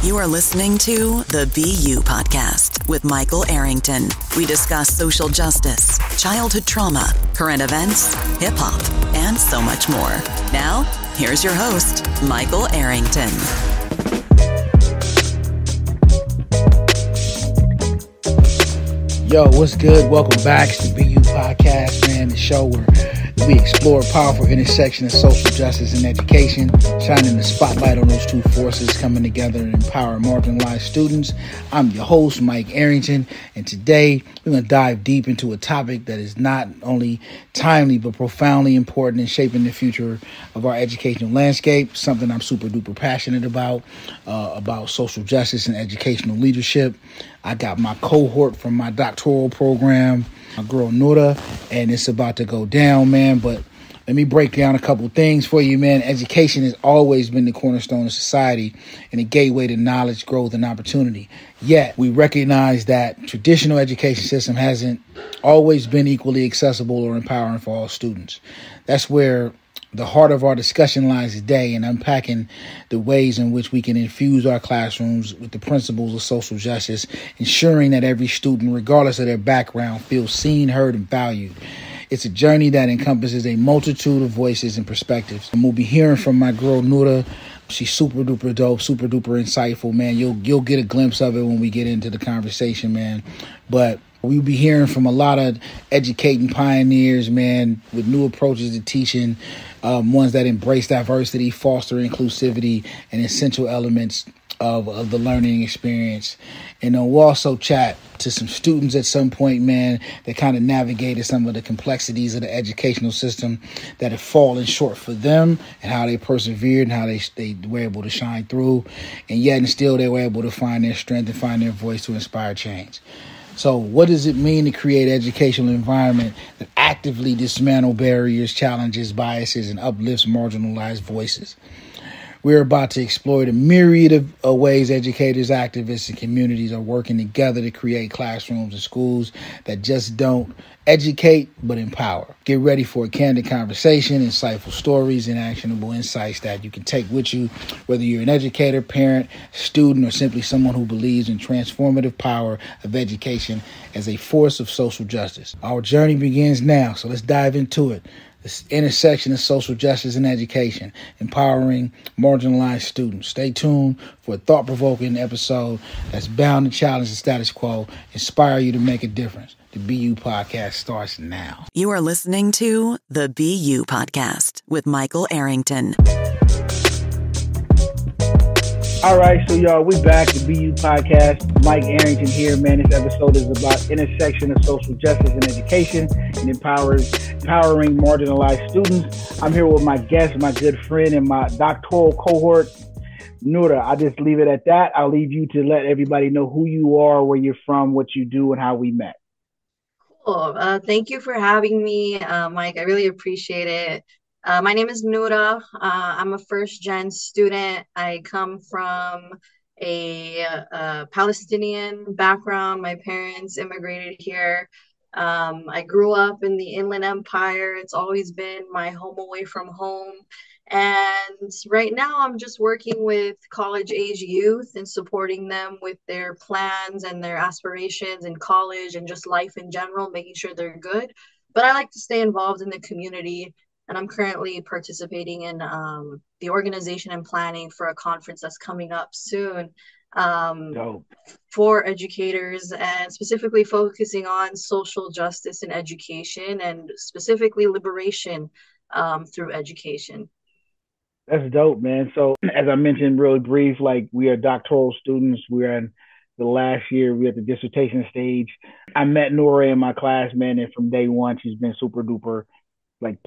You are listening to the BU Podcast with Michael Arrington. We discuss social justice, childhood trauma, current events, hip-hop, and so much more. Now, here's your host, Michael Arrington. Yo, what's good? Welcome back to the BU Podcast, man, the show where we explore a powerful intersection of social justice and education, shining the spotlight on those two forces coming together and empower marginalized students. I'm your host, Mike Arrington, and today we're going to dive deep into a topic that is not only timely but profoundly important in shaping the future of our educational landscape, something I'm super duper passionate about social justice and educational leadership. I got my cohort from my doctoral program, my girl Norah, and it's about to go down, man. But let me break down a couple things for you, man. Education has always been the cornerstone of society and a gateway to knowledge, growth, and opportunity. Yet, we recognize that traditional education system hasn't always been equally accessible or empowering for all students. That's where the heart of our discussion lies today in unpacking the ways in which we can infuse our classrooms with the principles of social justice, ensuring that every student, regardless of their background, feels seen, heard, and valued. It's a journey that encompasses a multitude of voices and perspectives. And we'll be hearing from my girl Norah. She's super duper dope, super duper insightful, man. You'll get a glimpse of it when we get into the conversation, man. But we'll be hearing from a lot of educating pioneers, man, with new approaches to teaching, ones that embrace diversity, foster inclusivity, and essential elements of the learning experience. And we'll also chat to some students at some point, man, that kind of navigated some of the complexities of the educational system that have fallen short for them and how they persevered and how they were able to shine through. And yet and still they were able to find their strength and find their voice to inspire change. So what does it mean to create an educational environment that actively dismantle barriers, challenges, biases, and uplifts marginalized voices? We're about to explore the myriad of ways educators, activists, and communities are working together to create classrooms and schools that just don't educate, but empower. Get ready for a candid conversation, insightful stories, and actionable insights that you can take with you, whether you're an educator, parent, student, or simply someone who believes in transformative power of education as a force of social justice. Our journey begins now, so let's dive into it. This intersection of social justice and education, empowering marginalized students. Stay tuned for a thought-provoking episode that's bound to challenge the status quo, inspire you to make a difference. The BU Podcast starts now. You are listening to the BU Podcast with Michael Arrington. All right, so y'all, we back, the BU Podcast. Mike Arrington here, man. This episode is about intersection of social justice and education and empowering marginalized students. I'm here with my guest, my good friend, and my doctoral cohort, Norah. I'll just leave it at that. I'll leave you to let everybody know who you are, where you're from, what you do, and how we met. Cool. Thank you for having me, Mike. I really appreciate it. My name is Norah. I'm a first-gen student. I come from a Palestinian background. My parents immigrated here. I grew up in the Inland Empire. It's always been my home away from home. And right now I'm just working with college-age youth and supporting them with their plans and their aspirations in college and just life in general, making sure they're good. But I like to stay involved in the community. And I'm currently participating in the organization and planning for a conference that's coming up soon for educators, and specifically focusing on social justice and education, and specifically liberation through education. That's dope, man. So as I mentioned, really brief, like we are doctoral students. We're in the last year. We're at the dissertation stage. I met Norah in my class, man, and from day one, she's been super duper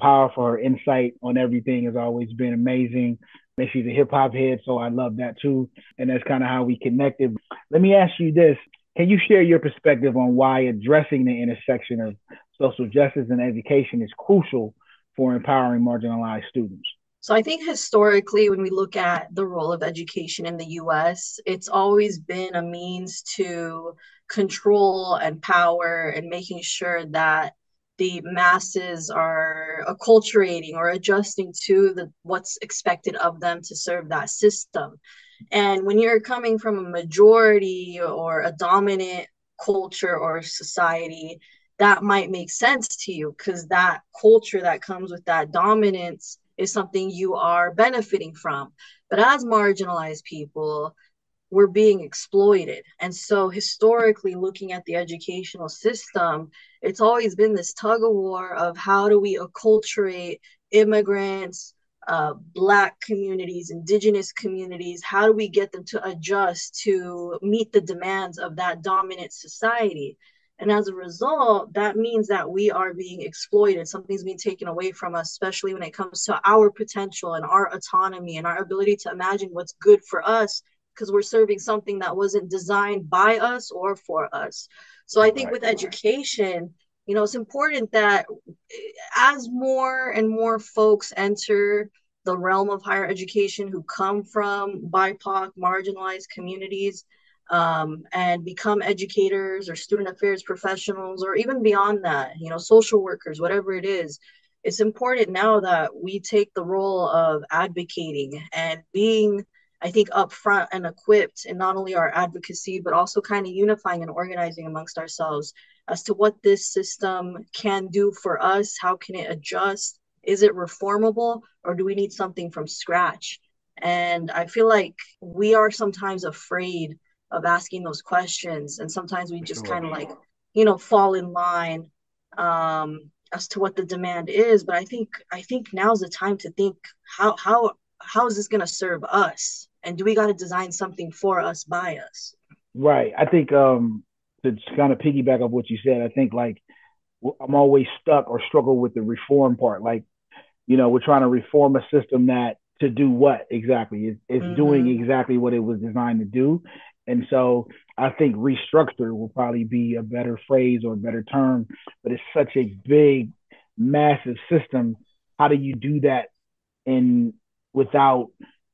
powerful. Her insight on everything has always been amazing. And she's a hip hop head, so I love that too. And that's kind of how we connected. Let me ask you this. Can you share your perspective on why addressing the intersection of social justice and education is crucial for empowering marginalized students? So I think historically, when we look at the role of education in the US, it's always been a means to control and power and making sure that the masses are acculturating or adjusting to what's expected of them to serve that system. And when you're coming from a majority or a dominant culture or society, that might make sense to you because that culture that comes with that dominance is something you are benefiting from. But as marginalized people, we're being exploited. And so, historically, looking at the educational system, it's always been this tug of war of how do we acculturate immigrants, Black communities, Indigenous communities? How do we get them to adjust to meet the demands of that dominant society? And as a result, that means that we are being exploited. Something's being taken away from us, especially when it comes to our potential and our autonomy and our ability to imagine what's good for us because we're serving something that wasn't designed by us or for us. So I think with education, it's important that as more and more folks enter the realm of higher education who come from BIPOC, marginalized communities, and become educators or student affairs professionals, or even beyond that, social workers, whatever it is, it's important now that we take the role of advocating and being, I think, upfront and equipped in not only our advocacy, but also kind of unifying and organizing amongst ourselves as to what this system can do for us. How can it adjust? Is it reformable, or do we need something from scratch? And I feel like we are sometimes afraid of asking those questions. And sometimes we just kind of like, fall in line as to what the demand is. But I think now's the time to think how is this going to serve us? And do we got to design something for us, by us? Right. I think to kind of piggyback off what you said, I think like I'm always stuck or struggle with the reform part. Like, we're trying to reform a system that to do what exactly? It's doing exactly what it was designed to do. And so I think restructure will probably be a better phrase or a better term, but it's such a big, massive system. How do you do that in without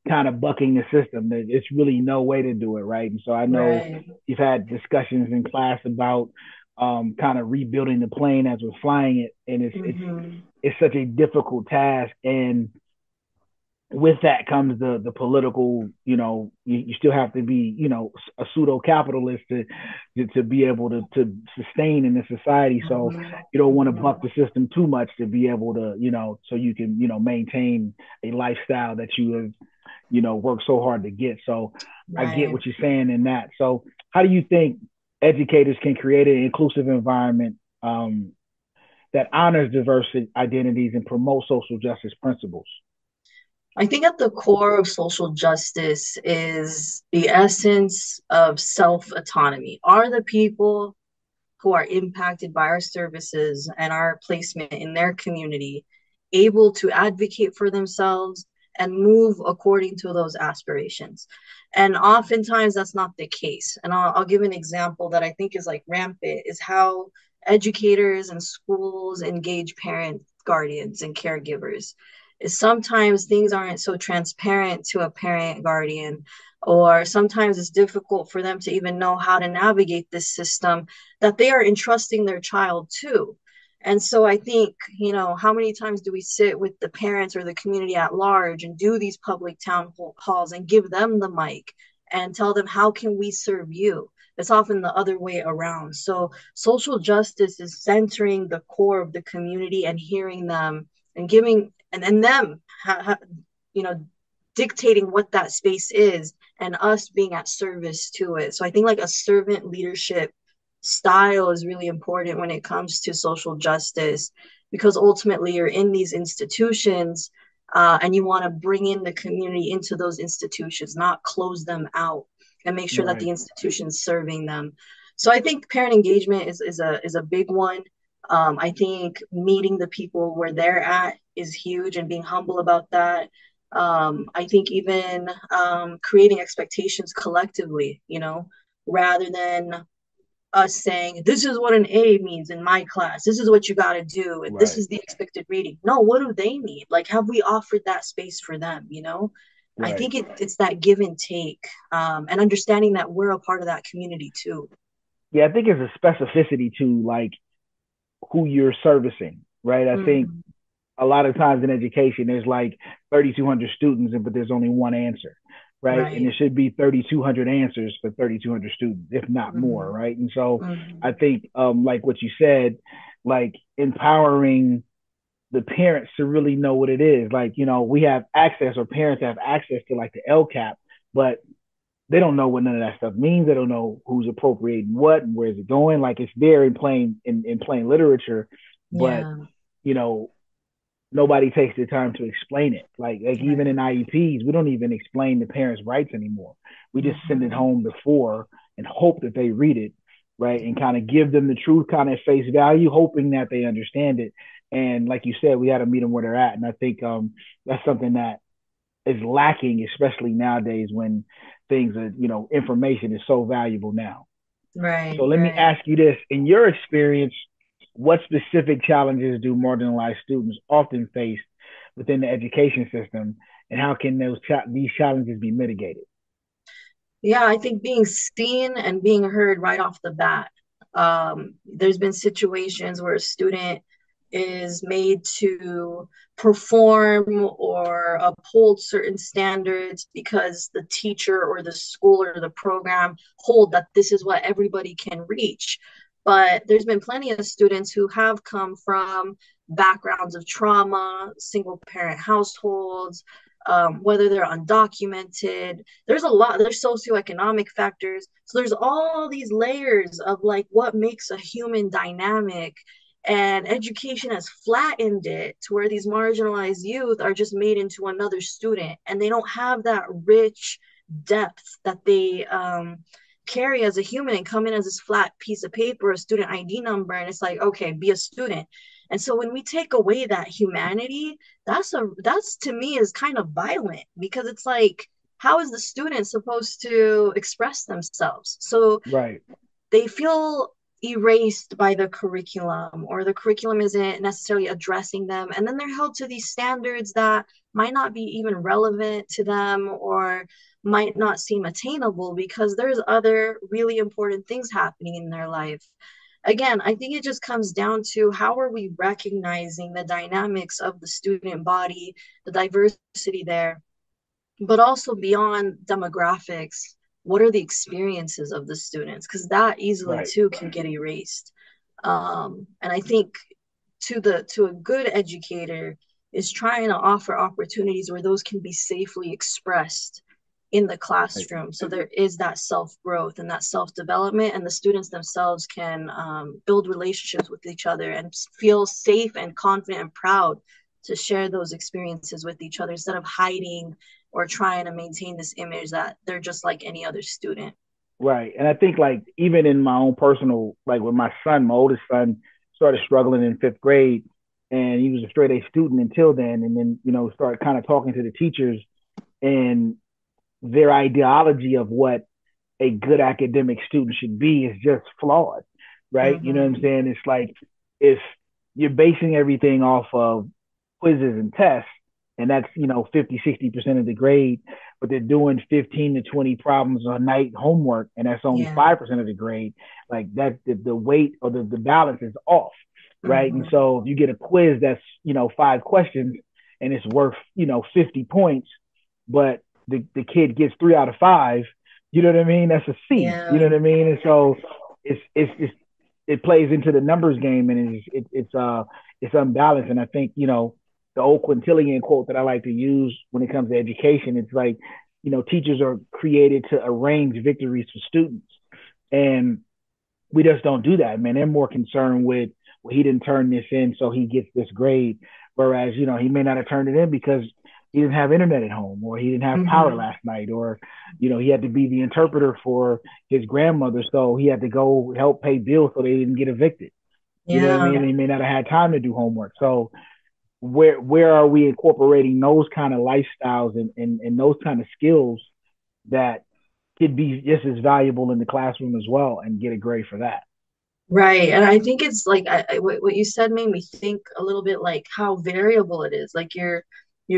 kind of bucking the system? There's really no way to do it, right? And so I know Right. you've had discussions in class about kind of rebuilding the plane as we're flying it, and it's such a difficult task. And with that comes the political, you still have to be, a pseudo capitalist to be able to sustain in this society. So you don't want to buck the system too much to be able to, so you can, maintain a lifestyle that you have, worked so hard to get. So I get Right. what you're saying in that. So how do you think educators can create an inclusive environment that honors diverse identities and promotes social justice principles? I think at the core of social justice is the essence of self autonomy. Are the people who are impacted by our services and our placement in their community able to advocate for themselves and move according to those aspirations? And oftentimes that's not the case. And I'll give an example that I think is like rampant is how educators and schools engage parents, guardians, and caregivers. Is sometimes things aren't so transparent to a parent guardian, or sometimes it's difficult for them to even know how to navigate this system that they are entrusting their child to. And so I think, how many times do we sit with the parents or the community at large and do these public town halls and give them the mic and tell them, how can we serve you? It's often the other way around. So social justice is centering the core of the community and hearing them and giving and them, you know, dictating what that space is and us being at service to it. So I think like a servant leadership style is really important when it comes to social justice because ultimately you're in these institutions and you want to bring in the community into those institutions, not close them out and make sure that Right. the institution's serving them. So I think parent engagement is a big one. I think meeting the people where they're at is huge and being humble about that. I think even creating expectations collectively, rather than us saying, this is what an A means in my class. This is what you got to do. And this Right. is the expected reading. No, what do they need? Like, have we offered that space for them? I Right. think it's that give and take and understanding that we're a part of that community too. Yeah, I think it's a specificity to like who you're servicing, right? I think Mm, a lot of times in education, there's like 3,200 students, but there's only one answer. right? And Right. it should be 3,200 answers for 3,200 students, if not more, Hmm. right? And so I Hmm. think, like what you said, like empowering the parents to really know what it is. Like, we have access, or parents have access to like the LCAP, but they don't know what none of that stuff means. They don't know who's appropriating what and where's it going. Like, it's there in plain literature, but Yeah. you know, nobody takes the time to explain it. Like even in Right. IEPs, we don't even explain the parents' rights anymore. We just send it Hmm. home before and hope that they read it, right? And kind of give them the truth kind of face value, hoping that they understand it. And like you said, we got to meet them where they're at. And I think that's something that is lacking, especially nowadays when things are, information is so valuable now. Right. So let me Right. ask you this: in your experience, what specific challenges do marginalized students often face within the education system, and how can these challenges be mitigated? Yeah, I think being seen and being heard right off the bat. There's been situations where a student is made to perform or uphold certain standards because the teacher or the school or the program hold that this is what everybody can reach. But there's been plenty of students who have come from backgrounds of trauma, single parent households, whether they're undocumented. There's socioeconomic factors. So there's all these layers of like what makes a human dynamic. And education has flattened it to where these marginalized youth are just made into another student, and they don't have that rich depth that they carry as a human and come in as this flat piece of paper, a student ID number, and it's like, okay, be a student. And so when we take away that humanity, that's to me is kind of violent, because it's like, how is the student supposed to express themselves? So Right, they feel erased by the curriculum, or the curriculum isn't necessarily addressing them, and then they're held to these standards that might not be even relevant to them, or might not seem attainable because there's other really important things happening in their life. Again, I think it just comes down to how are we recognizing the dynamics of the student body, the diversity there, but also beyond demographics, what are the experiences of the students? Because that easily right, too can get erased. And I think to a good educator is trying to offer opportunities where those can be safely expressed in the right, classroom. So there is that self growth and that self development, and the students themselves can build relationships with each other and feel safe and confident and proud to share those experiences with each other instead of hiding or trying to maintain this image that they're just like any other student. right. And I think like even in my own personal, like with my son, my oldest son started struggling in fifth grade, and he was a straight A student until then, and then started kind of talking to the teachers, and their ideology of what a good academic student should be is just flawed, right? You know what I'm Mm-hmm. saying? It's like if you're basing everything off of quizzes and tests, and that's 50-60% of the grade, but they're doing 15 to 20 problems a night homework, and that's only Yeah. 5% of the grade. Like that, the weight or the balance is off, right? And Mm-hmm. so if you get a quiz that's 5 questions and it's worth 50 points, but the kid gets 3 out of 5, you know what I mean? That's a C. You know Yeah. what I mean? And so it's it plays into the numbers game, and it's unbalanced. And I think the old quintillion quote that I like to use when it comes to education, it's like teachers are created to arrange victories for students, and we just don't do that, man. They're more concerned with, well, he didn't turn this in, so he gets this grade. Whereas, he may not have turned it in because he didn't have internet at home, or he didn't have power Mm-hmm. last night, or, he had to be the interpreter for his grandmother. So he had to go help pay bills so they didn't get evicted. You know what I Yeah. mean? And he may not have had time to do homework. So where are we incorporating those kind of lifestyles and those kind of skills that could be just as valuable in the classroom as well and get a grade for that? Right. And I think it's like what you said made me think a little bit like how variable it is. Like your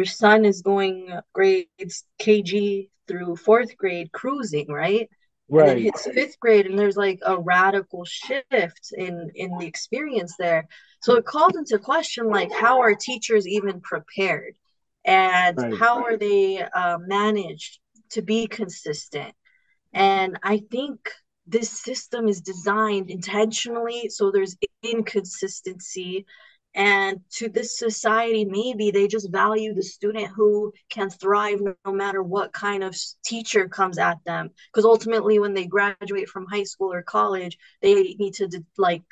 son is going grades KG through fourth grade cruising, right? And then Right, hits fifth grade and there's like a radical shift in the experience there. So it calls into question like how are teachers even prepared, and right, how are they managed to be consistent. And I think this system is designed intentionally so there's inconsistency. And to this society, maybe they just value the student who can thrive no matter what kind of teacher comes at them. Because ultimately, when they graduate from high school or college, they need to like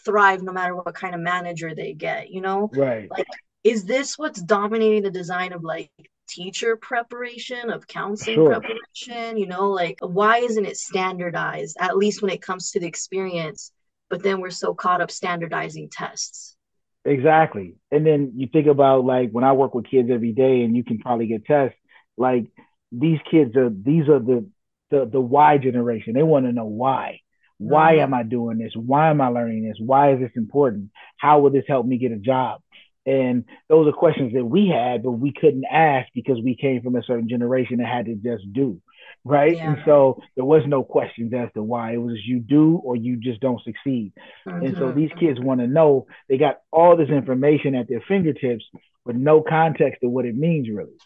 thrive no matter what kind of manager they get, you know? Right. Like, is this what's dominating the design of like teacher preparation, of counseling Sure. preparation? You know, like why isn't it standardized, at least when it comes to the experience? But then we're so caught up standardizing tests. Exactly. And then you think about like when I work with kids every day, and you can probably get tests, like these are the why generation. They want to know why. Why Mm-hmm. am I doing this? Why am I learning this? Why is this important? How will this help me get a job? And those are questions that we had, but we couldn't ask because we came from a certain generation that had to just do. Right. And Yeah. so there was no questions as to why. It was you do or you just don't succeed. And so these Mm-hmm. kids want to know. They got all this information at their fingertips with no context of what it means really.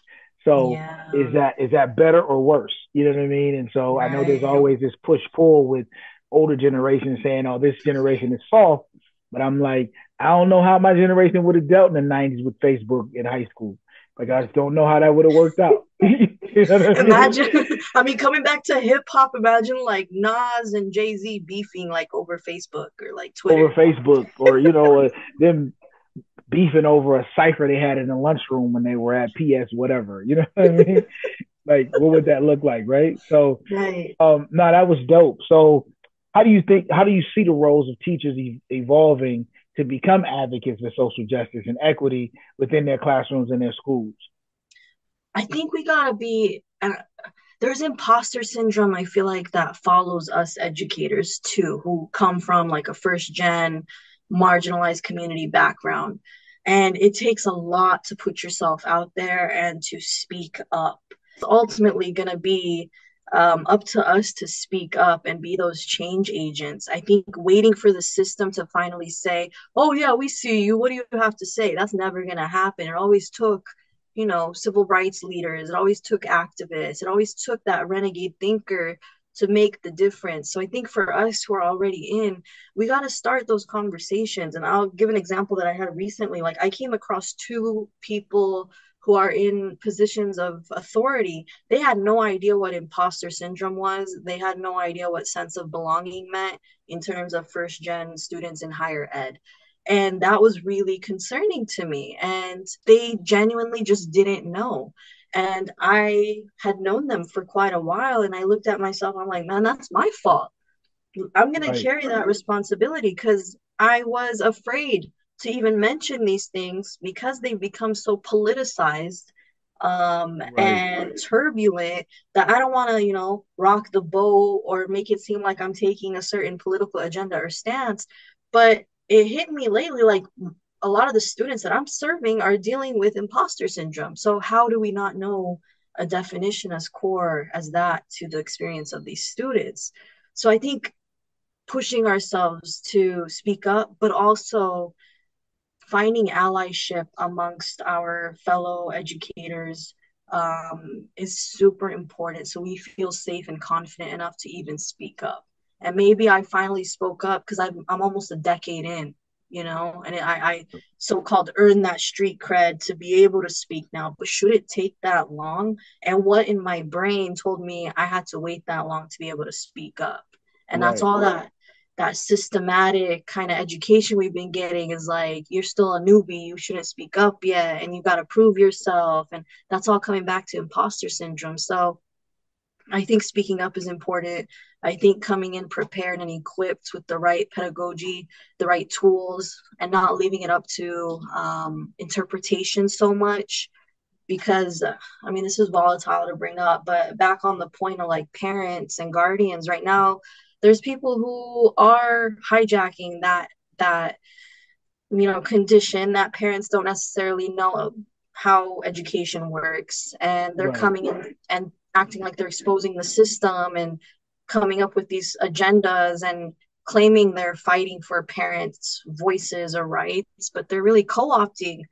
So Yeah. is that better or worse? You know what I mean? And so I know there's Right. always this push pull with older generations saying, "Oh, this generation is soft," but I'm like, I don't know how my generation would have dealt in the '90s with Facebook in high school. Like I just don't know how that would have worked out. You know what I mean? Imagine, I mean, coming back to hip hop, imagine like Nas and Jay-Z beefing like over Facebook or like Over Twitter. Facebook, or them beefing over a cipher they had in the lunchroom when they were at PS whatever. You know what I mean? Like, what would that look like, right? So, Right. no, that was dope. So, how do you see the roles of teachers evolving to become advocates for social justice and equity within their classrooms and their schools? I think we gotta be, there's imposter syndrome, I feel like, that follows us educators too, who come from like a first gen marginalized community background. And it takes a lot to put yourself out there and to speak up. It's ultimately going to be up to us to speak up and be those change agents. I think waiting for the system to finally say, oh, yeah, we see you. What do you have to say? That's never going to happen. It always took, you know, civil rights leaders. It always took activists. It always took that renegade thinker to make the difference. So I think for us who are already in, we got to start those conversations. And I'll give an example that I had recently. Like I came across two people who are in positions of authority. They had no idea what imposter syndrome was. They had no idea what sense of belonging meant in terms of first gen students in higher ed. And that was really concerning to me. And they genuinely just didn't know. And I had known them for quite a while. And I looked at myself, I'm like, man, that's my fault. I'm going to Right, carry that responsibility because I was afraid to even mention these things because they've become so politicized right, and turbulent that I don't want to, you know, rock the boat or make it seem like I'm taking a certain political agenda or stance. But it hit me lately like a lot of the students that I'm serving are dealing with imposter syndrome. So, how do we not know a definition as core as that to the experience of these students? So, I think pushing ourselves to speak up, but also finding allyship amongst our fellow educators is super important. So we feel safe and confident enough to even speak up. And maybe I finally spoke up because I'm almost a decade in, you know, and I so-called earned that street cred to be able to speak now. But should it take that long? And what in my brain told me I had to wait that long to be able to speak up? And that's right, all that systematic kind of education we've been getting is like you're still a newbie, you shouldn't speak up yet, and you got to prove yourself, and that's all coming back to imposter syndrome. So I think speaking up is important. I think coming in prepared and equipped with the right pedagogy, the right tools, and not leaving it up to interpretation so much. Because I mean, this is volatile to bring up, but back on the point of like parents and guardians right now, there's people who are hijacking that you know condition that parents don't necessarily know how education works, and they're right, coming in and acting like they're exposing the system and coming up with these agendas and claiming they're fighting for parents' voices or rights, but they're really co-opting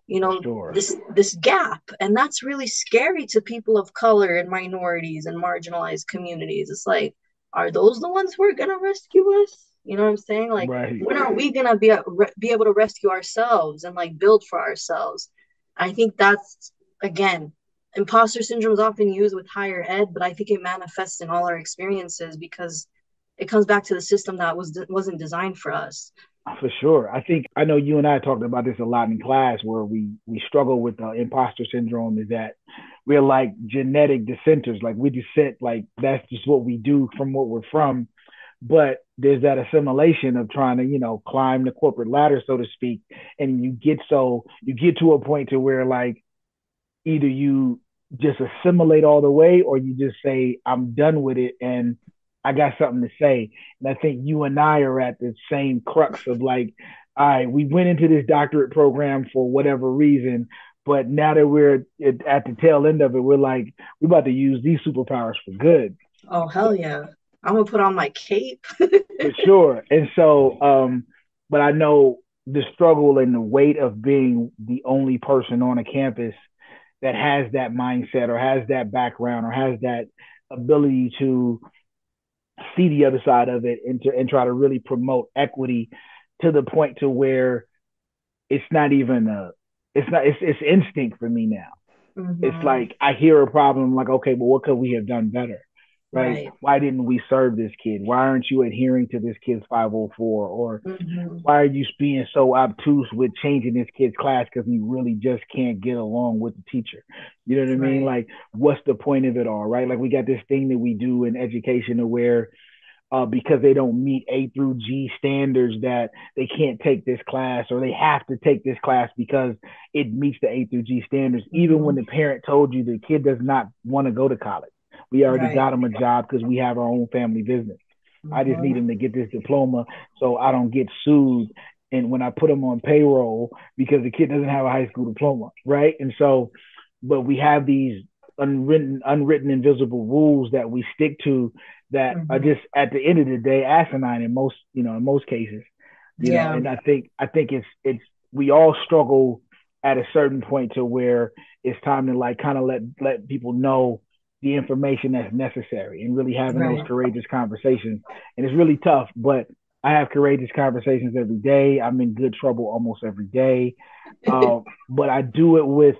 For sure. this gap. And that's really scary to people of color and minorities and marginalized communities. It's like, are those the ones who are gonna rescue us? You know what I'm saying? Like, Right. when are we gonna be able to rescue ourselves and like build for ourselves? I think that's, again, imposter syndrome is often used with higher ed, but I think it manifests in all our experiences because it comes back to the system that wasn't designed for us. For sure. I know you and I talked about this a lot in class where we struggle with imposter syndrome is that we're like genetic dissenters. Like we descent, like that's just what we do from what we're from. But there's that assimilation of trying to, climb the corporate ladder, so to speak. And you get to a point to where like either you just assimilate all the way or you just say, I'm done with it and I got something to say. And I think you and I are at the same crux of like, all right, we went into this doctorate program for whatever reason, but now that we're at the tail end of it, we're like, we're about to use these superpowers for good. Oh, hell yeah. I'm gonna put on my cape. For sure. And so, but I know the struggle and the weight of being the only person on a campus that has that mindset or has that background or has that ability to see the other side of it and try to really promote equity to the point to where it's not even it's instinct for me now. It's Mm-hmm. like I hear a problem, I'm like, okay, but what could we have done better? Right? Right. Why didn't we serve this kid? Why aren't you adhering to this kid's 504? Or Mm-hmm. why are you being so obtuse with changing this kid's class because he really just can't get along with the teacher? You know what I mean? Right. Like, what's the point of it all, right? Like, we got this thing that we do in education where because they don't meet A through G standards that they can't take this class or they have to take this class because it meets the A through G standards, even when Mm-hmm. the parent told you the kid does not want to go to college. We already Right. got him a job because we have our own family business. I just need Mm-hmm. him to get this diploma so I don't get sued. And when I put him on payroll because the kid doesn't have a high school diploma, right? And so, but we have these unwritten, invisible rules that we stick to that are Mm-hmm. just at the end of the day asinine in most cases, Yeah. and I think it's we all struggle at a certain point to where it's time to like kind of let people know the information that's necessary and really having those Right. courageous conversations. And it's really tough, but I have courageous conversations every day. I'm in good trouble almost every day. But I do it with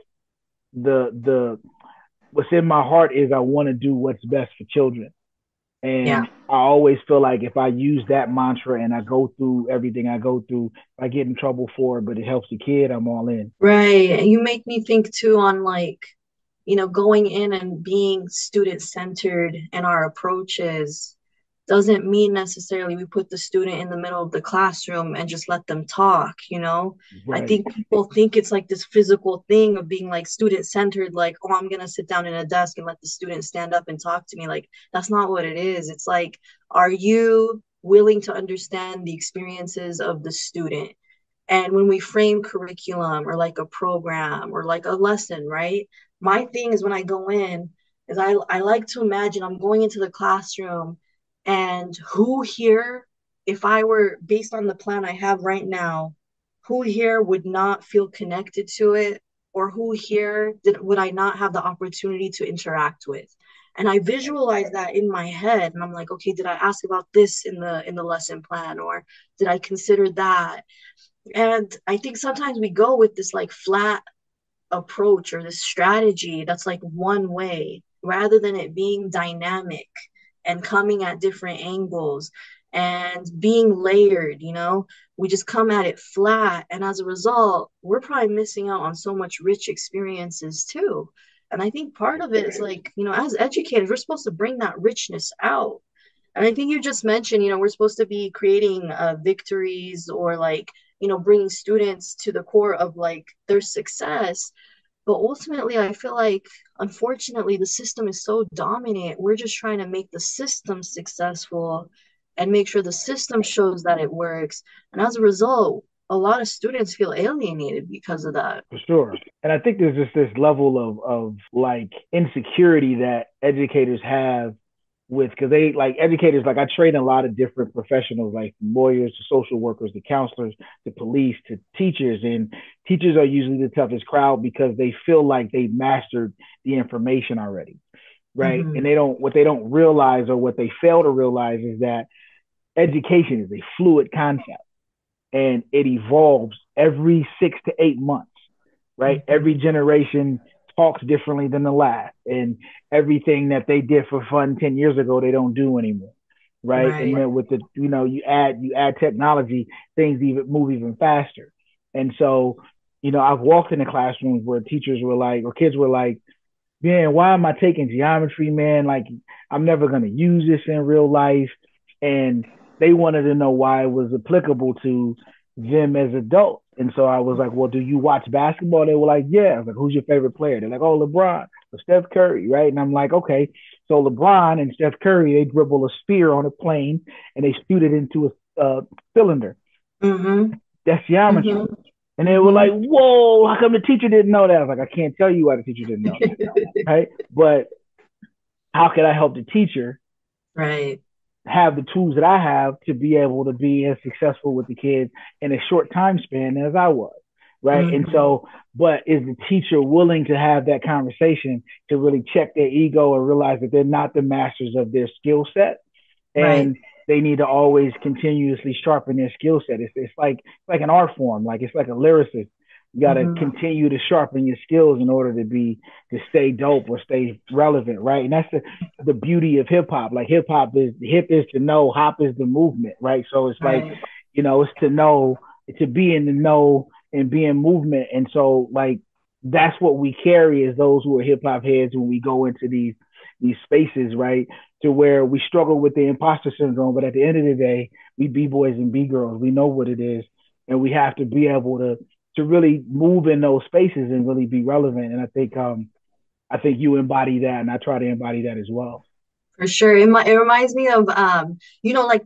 the what's in my heart is I want to do what's best for children. Yeah. And I always feel like if I use that mantra and I go through everything I go through, I get in trouble for it, but it helps the kid, I'm all in. Right. And you make me think too on like, going in and being student centered in our approaches doesn't mean necessarily we put the student in the middle of the classroom and just let them talk. I Right. think people think it's like this physical thing of being like student centered, like, oh, I'm gonna sit down in a desk and let the student stand up and talk to me. Like, that's not what it is. It's like, are you willing to understand the experiences of the student? And when we frame curriculum or like a program or like a lesson, right? My thing is when I go in, is I like to imagine I'm going into the classroom and who here, if I were based on the plan I have right now, who here would not feel connected to it, or who here would I not have the opportunity to interact with? And I visualize that in my head, and I'm like, okay, did I ask about this in the lesson plan, or did I consider that? And I think sometimes we go with this like flat approach or this strategy that's like one way rather than it being dynamic and coming at different angles and being layered. We just come at it flat. And as a result, we're probably missing out on so much rich experiences too. And I think part of it is like, as educators, we're supposed to bring that richness out. And I think you just mentioned, we're supposed to be creating victories or like, bringing students to the core of like their success. But ultimately, I feel like, unfortunately, the system is so dominant. We're just trying to make the system successful and make sure the system shows that it works. And as a result, a lot of students feel alienated because of that. For sure. And I think there's just this level of like insecurity that educators have because they like educators, like I train a lot of different professionals, like lawyers to social workers to counselors to police to teachers, and teachers are usually the toughest crowd because they feel like they mastered the information already, right? And Mm-hmm. they don't, what they don't realize, or what they fail to realize, is that education is a fluid concept and it evolves every 6 to 8 months, right? Every Mm-hmm. generation talks differently than the last, and everything that they did for fun 10 years ago, they don't do anymore, right? And Right. then with the, you add technology, things even move even faster. And so, I've walked into classrooms where teachers were like, or kids were like, man, why am I taking geometry, man? Like, I'm never going to use this in real life. And they wanted to know why it was applicable to them as adults. And so I was like, well, do you watch basketball? They were like, yeah. I was like, who's your favorite player? They're like, oh, LeBron or Steph Curry, right? And I'm like, okay. So LeBron and Steph Curry, they dribble a spear on a plane and they shoot it into a cylinder. Mm-hmm. That's geometry. Mm-hmm. And they were Mm-hmm. like, whoa, how come the teacher didn't know that? I was like, I can't tell you why the teacher didn't know that, right? But how could I help the teacher Right. have the tools that I have to be able to be as successful with the kids in a short time span as I was, right? And Mm-hmm. so, but is the teacher willing to have that conversation to really check their ego and realize that they're not the masters of their skill set, Right. and they need to always continuously sharpen their skill set. It's like an art form, like it's like a lyricist. You got to Mm-hmm. continue to sharpen your skills in order to stay dope or stay relevant, right? And that's the beauty of hip hop. Like hip is to know, hop is the movement, right? So it's like, Right. it's to know, to be in the know and be in movement. And so like that's what we carry as those who are hip hop heads when we go into these spaces, right? To where we struggle with the imposter syndrome, but at the end of the day, we B boys and B girls, we know what it is, and we have to be able to really move in those spaces and really be relevant. And I think you embody that, and I try to embody that as well. For sure. It reminds me of like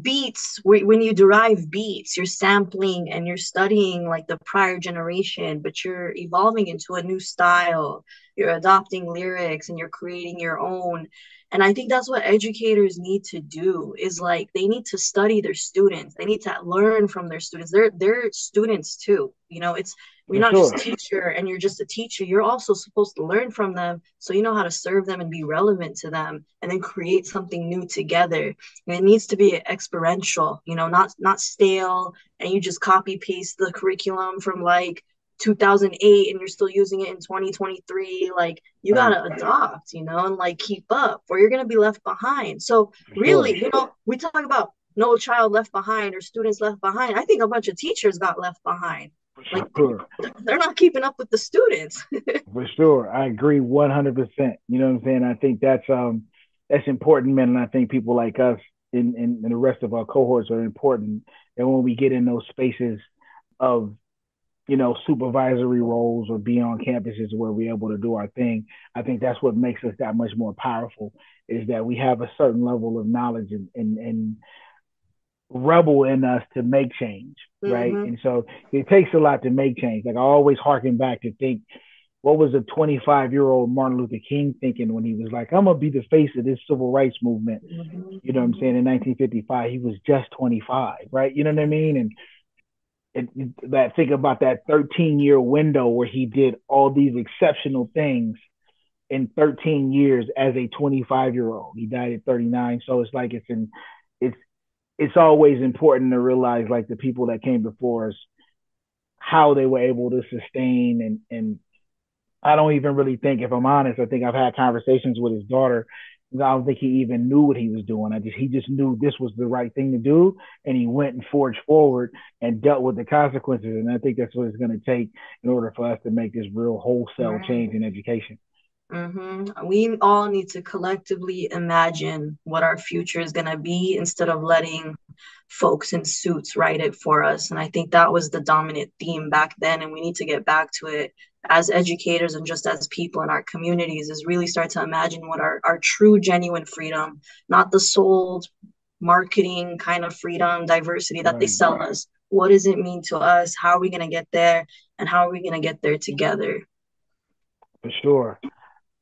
beats, when you derive beats, you're sampling and you're studying like the prior generation, but you're evolving into a new style. You're adopting lyrics and you're creating your own. And I think that's what educators need to do, is like they need to study their students. They need to learn from their students. They're students too. It's we're For not just sure. teacher and you're just a teacher. You're also supposed to learn from them so you know how to serve them and be relevant to them and then create something new together. And it needs to be experiential, not stale, and you just copy paste the curriculum from like 2008 and you're still using it in 2023. Like you got Right. to adopt, and like keep up or you're going to be left behind. So For sure. really, we talk about no child left behind or students left behind. I think a bunch of teachers got left behind. For Like sure. they're not keeping up with the students. For sure. I agree 100%. You know what I'm saying? I think that's important, man. And I think people like us and the rest of our cohorts are important. And when we get in those spaces of supervisory roles or be on campuses where we're able to do our thing, I think that's what makes us that much more powerful, is that we have a certain level of knowledge and rebel in us to make change, right? Mm-hmm. And so it takes a lot to make change. Like I always harken back to think, what was a 25-year-old Martin Luther King thinking when he was like, I'm gonna be the face of this civil rights movement? You know what I'm saying? In 1955, he was just 25, right? You know what I mean? And that think about that 13-year window where he did all these exceptional things in 13 years as a 25-year-old. He died at 39. So it's like it's it's always important to realize like the people that came before us, how they were able to sustain, and I don't even really think, if I'm honest, I think I've had conversations with his daughter. I don't think he even knew what he was doing. He just knew this was the right thing to do, and he went and forged forward and dealt with the consequences. And I think that's what it's going to take in order for us to make this real wholesale Right. change in education. We all need to collectively imagine what our future is going to be instead of letting folks in suits write it for us. And I think that was the dominant theme back then. And we need to get back to it as educators and just as people in our communities, is really start to imagine what our true, genuine freedom, not the sold marketing kind of freedom, diversity that they Right, sell us. What does it mean to us? How are we going to get there? And how are we going to get there together? for sure.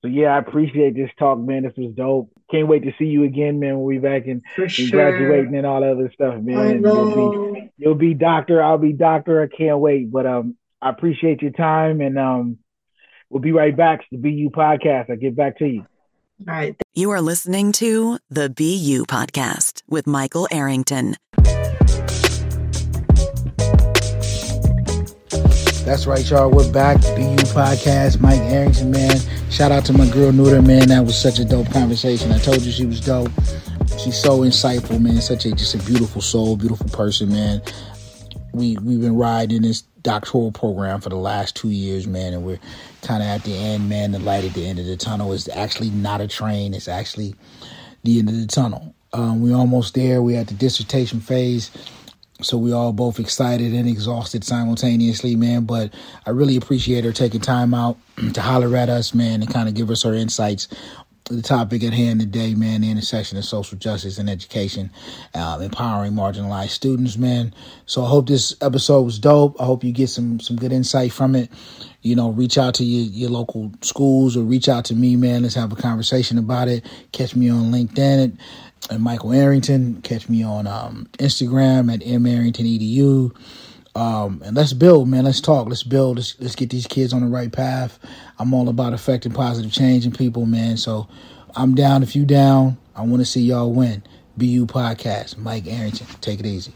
So yeah, I appreciate this talk, man. This was dope. Can't wait to see you again, man, when we back For and sure. graduating and all that other stuff, man. I And know. you'll be doctor, I'll be doctor. I can't wait. But I appreciate your time and we'll be right back to the BU podcast. I'll get back to you. All right. You are listening to the BU podcast with Michael Arrington. That's right, y'all. We're back. BU podcast. Mike Arrington, man. Shout out to my girl Norah, man. That was such a dope conversation. I told you she was dope. She's so insightful, man. Just a beautiful soul, beautiful person, man. We've been riding this doctoral program for the last 2 years, man, and we're kind of at the end, man. The light at the end of the tunnel is actually not a train. It's actually the end of the tunnel. We're almost there. We're at the dissertation phase. So we all both excited and exhausted simultaneously, man. But I really appreciate her taking time out to holler at us, man, and kind of give us her insights. The topic at hand today, man, the intersection of social justice and education, empowering marginalized students, man. So I hope this episode was dope. I hope you get some good insight from it. You know, reach out to your local schools or reach out to me, man. Let's have a conversation about it. Catch me on LinkedIn at Michael Arrington. Catch me on Instagram at marringtonedu. And let's build, man. Let's talk. Let's build. Let's get these kids on the right path. I'm all about affecting positive change in people, man. So I'm down if you down. I want to see y'all win. BU Podcast. Mike Arrington. Take it easy.